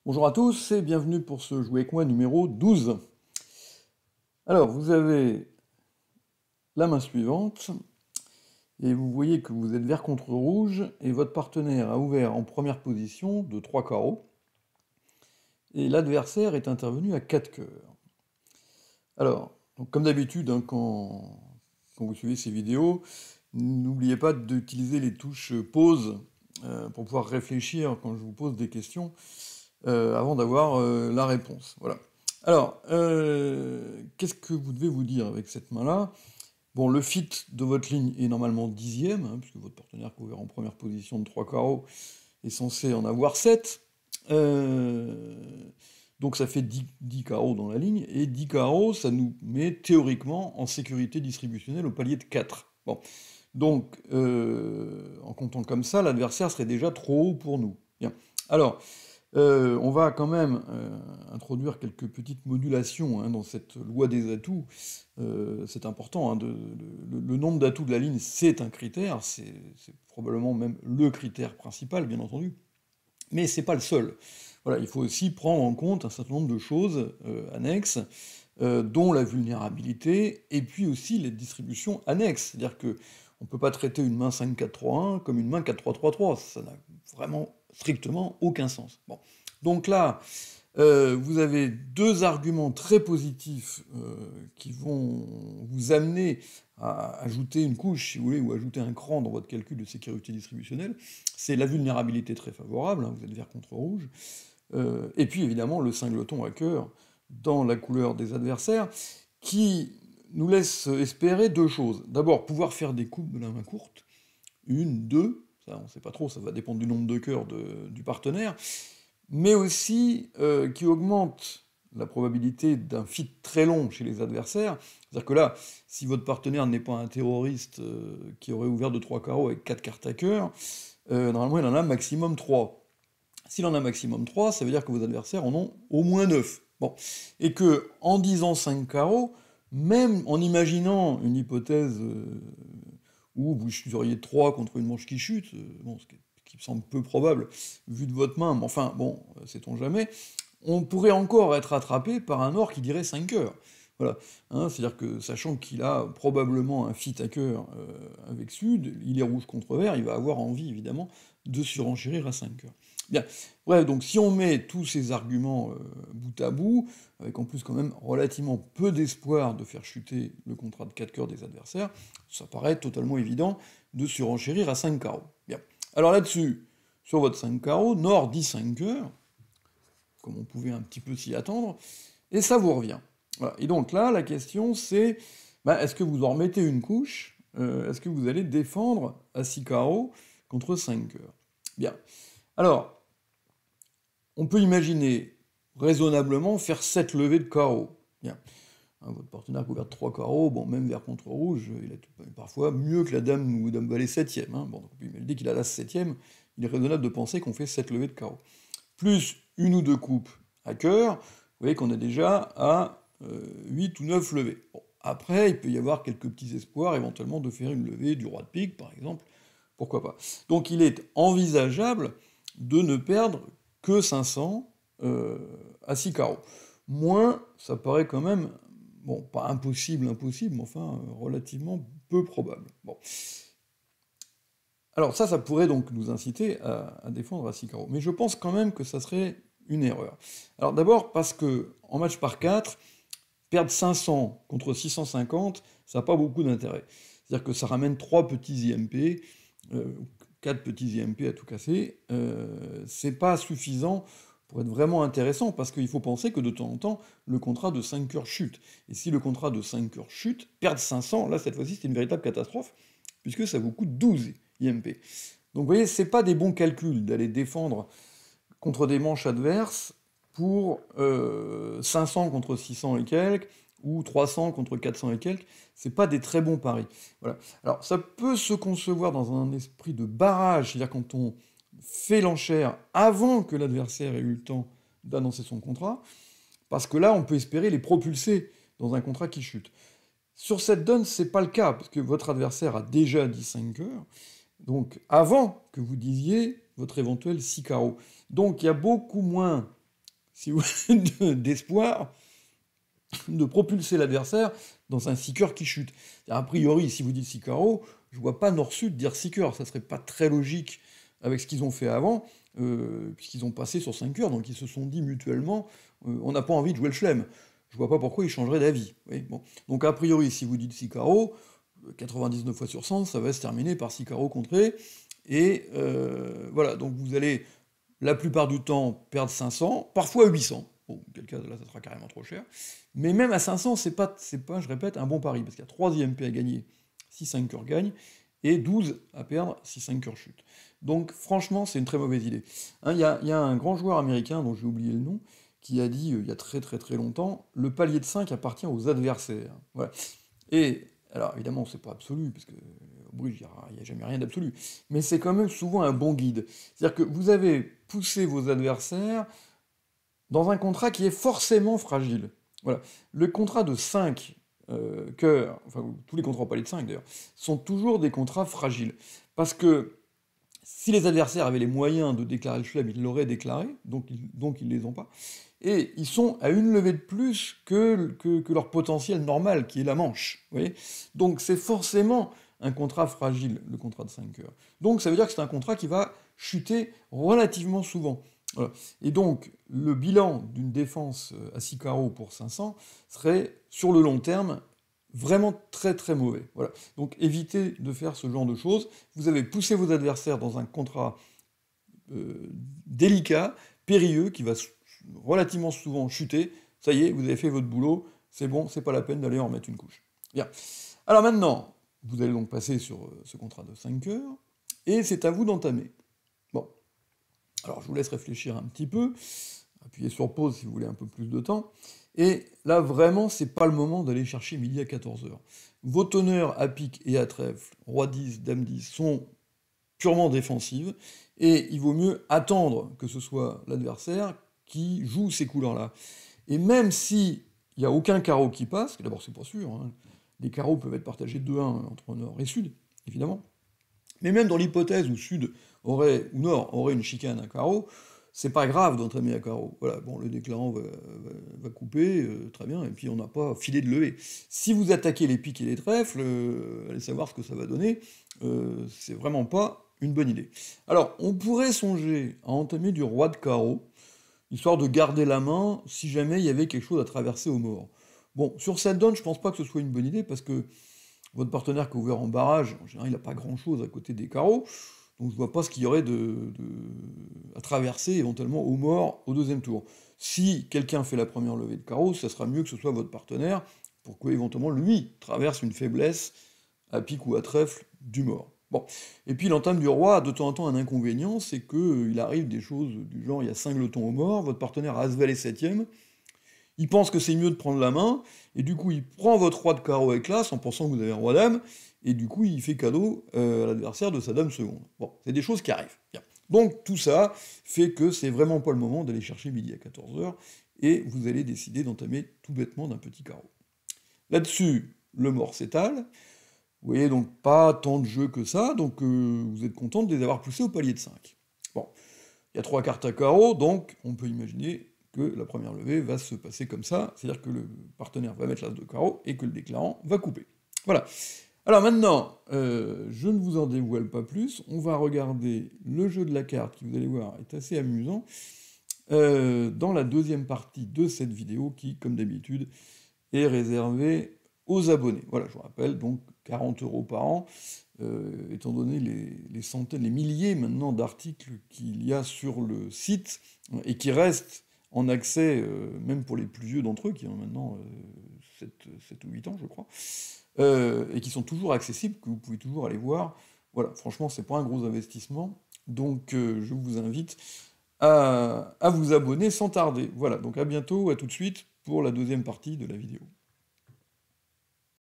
Bonjour à tous et bienvenue pour ce Jouer avec moi numéro 12. Alors, vous avez la main suivante et vous voyez que vous êtes vert contre rouge et votre partenaire a ouvert en première position de 3 carreaux et l'adversaire est intervenu à 4 cœurs. Alors, donc comme d'habitude, hein, quand vous suivez ces vidéos, n'oubliez pas d'utiliser les touches pause pour pouvoir réfléchir quand je vous pose des questions avant d'avoir la réponse. Voilà. Alors, qu'est-ce que vous devez vous dire avec cette main-là? Bon, le fit de votre ligne est normalement 10e, hein, puisque votre partenaire qui est ouvert en première position de 3 carreaux est censé en avoir 7. Donc ça fait 10 carreaux dans la ligne, et 10 carreaux, ça nous met théoriquement en sécurité distributionnelle au palier de 4. Bon. Donc, en comptant comme ça, l'adversaire serait déjà trop haut pour nous. Bien. Alors, on va quand même introduire quelques petites modulations hein, dans cette loi des atouts. C'est important, hein, le nombre d'atouts de la ligne, c'est un critère, c'est probablement même le critère principal, bien entendu, mais c'est pas le seul. Voilà, il faut aussi prendre en compte un certain nombre de choses annexes, dont la vulnérabilité, et puis aussi les distributions annexes. C'est-à-dire que on ne peut pas traiter une main 5-4-3-1 comme une main 4-3-3-3, ça n'a vraiment strictement aucun sens. Bon. Donc là, vous avez deux arguments très positifs qui vont vous amener à ajouter une couche, si vous voulez, ou ajouter un cran dans votre calcul de sécurité distributionnelle. C'est la vulnérabilité très favorable, hein, vous êtes vert contre rouge, et puis évidemment le singleton à cœur dans la couleur des adversaires, qui nous laisse espérer deux choses. D'abord, pouvoir faire des coupes de la main courte, une, deux, ça on sait pas trop, ça va dépendre du nombre de cœurs du partenaire, mais aussi qui augmente la probabilité d'un fit très long chez les adversaires. C'est-à-dire que là, si votre partenaire n'est pas un terroriste qui aurait ouvert de 3 carreaux avec 4 cartes à cœur, normalement il en a maximum 3. S'il en a maximum 3, ça veut dire que vos adversaires en ont au moins 9. Bon. Et que, en disant 5 carreaux, même en imaginant une hypothèse où vous chuteriez 3 contre une manche qui chute, bon, ce qui me semble peu probable vu de votre main, mais enfin, bon, sait-on jamais, on pourrait encore être attrapé par un or qui dirait 5 cœurs. Voilà. Hein, c'est-à-dire que, sachant qu'il a probablement un fit à cœur avec Sud, il est rouge contre vert, il va avoir envie, évidemment, de surenchérir à 5 cœurs. Bien. Bref, donc si on met tous ces arguments bout à bout, avec en plus quand même relativement peu d'espoir de faire chuter le contrat de 4 cœurs des adversaires, ça paraît totalement évident de surenchérir à 5 carreaux. Bien. Alors là-dessus, sur votre 5 carreaux, Nord dit 5 cœurs, comme on pouvait un petit peu s'y attendre, et ça vous revient. Voilà. Et donc là, la question c'est, est-ce que vous en remettez une couche? Est-ce que vous allez défendre à 6 carreaux contre 5 cœurs? Bien. Alors, on peut imaginer raisonnablement faire 7 levées de carreaux. Bien. Hein, votre partenaire couvert de 3 carreaux, bon, même vert contre rouge, il est parfois mieux que la dame ou dame valet 7e. Hein. Bon, donc, dès qu'il a la 7e, il est raisonnable de penser qu'on fait 7 levées de carreaux. Plus une ou deux coupes à cœur, vous voyez qu'on est déjà à 8 ou 9 levées. Bon, après, il peut y avoir quelques petits espoirs, éventuellement, de faire une levée du roi de pique, par exemple, pourquoi pas. Donc il est envisageable de ne perdre que 500 à 6 carreaux. Moins, ça paraît quand même, bon, pas impossible, mais enfin, relativement peu probable. Bon. Alors ça pourrait donc nous inciter à défendre à 6 carreaux. Mais je pense quand même que ça serait une erreur. Alors d'abord parce que, en match par 4, perdre 500 contre 650, ça n'a pas beaucoup d'intérêt. C'est-à-dire que ça ramène 3 petits IMP, 4 petits IMP à tout casser, c'est pas suffisant pour être vraiment intéressant, parce qu'il faut penser que de temps en temps, le contrat de 5 cœurs chute. Et si le contrat de 5 cœurs chute, perdre 500, là cette fois-ci c'est une véritable catastrophe, puisque ça vous coûte 12 IMP. Donc vous voyez, c'est pas des bons calculs d'aller défendre contre des manches adverses pour 500 contre 600 et quelques, ou 300 contre 400 et quelques, c'est pas des très bons paris. Voilà. Alors ça peut se concevoir dans un esprit de barrage, c'est-à-dire quand on fait l'enchère avant que l'adversaire ait eu le temps d'annoncer son contrat, parce que là on peut espérer les propulser dans un contrat qui chute. Sur cette donne, c'est pas le cas, parce que votre adversaire a déjà dit 5 cœurs, donc avant que vous disiez votre éventuel 6 carreaux. Donc il y a beaucoup moins si vous d'espoir de propulser l'adversaire dans un 6 cœurs qui chute. A priori, si vous dites 6 carreaux, je vois pas Nord-Sud dire 6 cœurs, ça serait pas très logique avec ce qu'ils ont fait avant, puisqu'ils ont passé sur 5 cœurs, donc ils se sont dit mutuellement, on n'a pas envie de jouer le chelem. Je vois pas pourquoi ils changeraient d'avis. Bon. Donc a priori, si vous dites 6 carreaux, 99 fois sur 100, ça va se terminer par 6 carreaux contrés, et voilà, donc vous allez la plupart du temps perdre 500, parfois 800. Bon, quel cas, là, ça sera carrément trop cher. Mais même à 500, c'est pas, je répète, un bon pari, parce qu'il y a 3 IMP à gagner si 5 cœurs gagnent, et 12 à perdre si 5 cœurs chutent. Donc franchement, c'est une très mauvaise idée. Il y a un grand joueur américain, dont j'ai oublié le nom, qui a dit, il y a très très très longtemps, le palier de 5 appartient aux adversaires. Voilà. Et, alors évidemment, c'est pas absolu, parce que au bridge, il n'y a jamais rien d'absolu, mais c'est quand même souvent un bon guide. C'est-à-dire que vous avez poussé vos adversaires dans un contrat qui est forcément fragile. Voilà. Le contrat de 5 cœurs, enfin tous les contrats au palier de 5 d'ailleurs, sont toujours des contrats fragiles. Parce que si les adversaires avaient les moyens de déclarer le chelem, ils l'auraient déclaré, donc ils ne les ont pas. Et ils sont à une levée de plus que leur potentiel normal, qui est la manche. Vous voyez, donc c'est forcément un contrat fragile, le contrat de 5 cœurs. Donc ça veut dire que c'est un contrat qui va chuter relativement souvent. Voilà. Et donc, le bilan d'une défense à 6 carreaux pour 500 serait, sur le long terme, vraiment très très mauvais. Voilà. Donc évitez de faire ce genre de choses. Vous avez poussé vos adversaires dans un contrat délicat, périlleux, qui va relativement souvent chuter. Ça y est, vous avez fait votre boulot, c'est bon, c'est pas la peine d'aller en mettre une couche. Bien. Alors maintenant, vous allez donc passer sur ce contrat de 5 cœurs, et c'est à vous d'entamer. Bon. Alors je vous laisse réfléchir un petit peu, appuyez sur pause si vous voulez un peu plus de temps, et là vraiment c'est pas le moment d'aller chercher midi à 14h. Vos teneurs à pique et à trèfle, roi 10, dame 10, sont purement défensives, et il vaut mieux attendre que ce soit l'adversaire qui joue ces couleurs-là. Et même si il n'y a aucun carreau qui passe, que d'abord c'est pas sûr, hein, les carreaux peuvent être partagés 2-1 entre nord et sud, évidemment, mais même dans l'hypothèse où sud aurait, ou nord aurait une chicane à carreau, c'est pas grave d'entamer à carreau. Voilà, bon, le déclarant va couper, très bien, et puis on n'a pas filé de levée. Si vous attaquez les piques et les trèfles, allez savoir ce que ça va donner, c'est vraiment pas une bonne idée. Alors, on pourrait songer à entamer du roi de carreau, histoire de garder la main si jamais il y avait quelque chose à traverser au mort. Bon, sur cette donne, je pense pas que ce soit une bonne idée, parce que votre partenaire qui a ouvert en barrage, en général, il n'a pas grand-chose à côté des carreaux, donc je vois pas ce qu'il y aurait à traverser éventuellement au mort au deuxième tour. Si quelqu'un fait la première levée de carreau, ça sera mieux que ce soit votre partenaire, pour qu'éventuellement lui traverse une faiblesse à pique ou à trèfle du mort. Bon. Et puis l'entame du roi a de temps en temps un inconvénient, c'est qu'il arrive des choses du genre, il y a 5 letons au mort, votre partenaire a as valet 7ème, il pense que c'est mieux de prendre la main, et du coup il prend votre roi de carreau avec l'as en pensant que vous avez un roi dame, et du coup il fait cadeau à l'adversaire de sa dame seconde. Bon, c'est des choses qui arrivent. Bien. Donc tout ça fait que c'est vraiment pas le moment d'aller chercher midi à 14h, et vous allez décider d'entamer tout bêtement d'un petit carreau. Là-dessus, le mort s'étale, vous voyez donc pas tant de jeux que ça, donc vous êtes content de les avoir poussés au palier de 5. Bon, il y a 3 cartes à carreau, donc on peut imaginer que la première levée va se passer comme ça, c'est-à-dire que le partenaire va mettre l'as de carreau et que le déclarant va couper. Voilà. Alors maintenant, je ne vous en dévoile pas plus, on va regarder le jeu de la carte qui, vous allez voir, est assez amusant, dans la deuxième partie de cette vidéo qui, comme d'habitude, est réservée aux abonnés. Voilà, je vous rappelle, donc 40 € par an, étant donné les centaines, les milliers maintenant d'articles qu'il y a sur le site, et qui restent en accès, même pour les plus vieux d'entre eux, qui ont maintenant 7 ou 8 ans, je crois, et qui sont toujours accessibles, que vous pouvez toujours aller voir. Voilà, franchement, c'est pas un gros investissement, donc je vous invite à vous abonner sans tarder. Voilà, donc à bientôt, à tout de suite, pour la deuxième partie de la vidéo.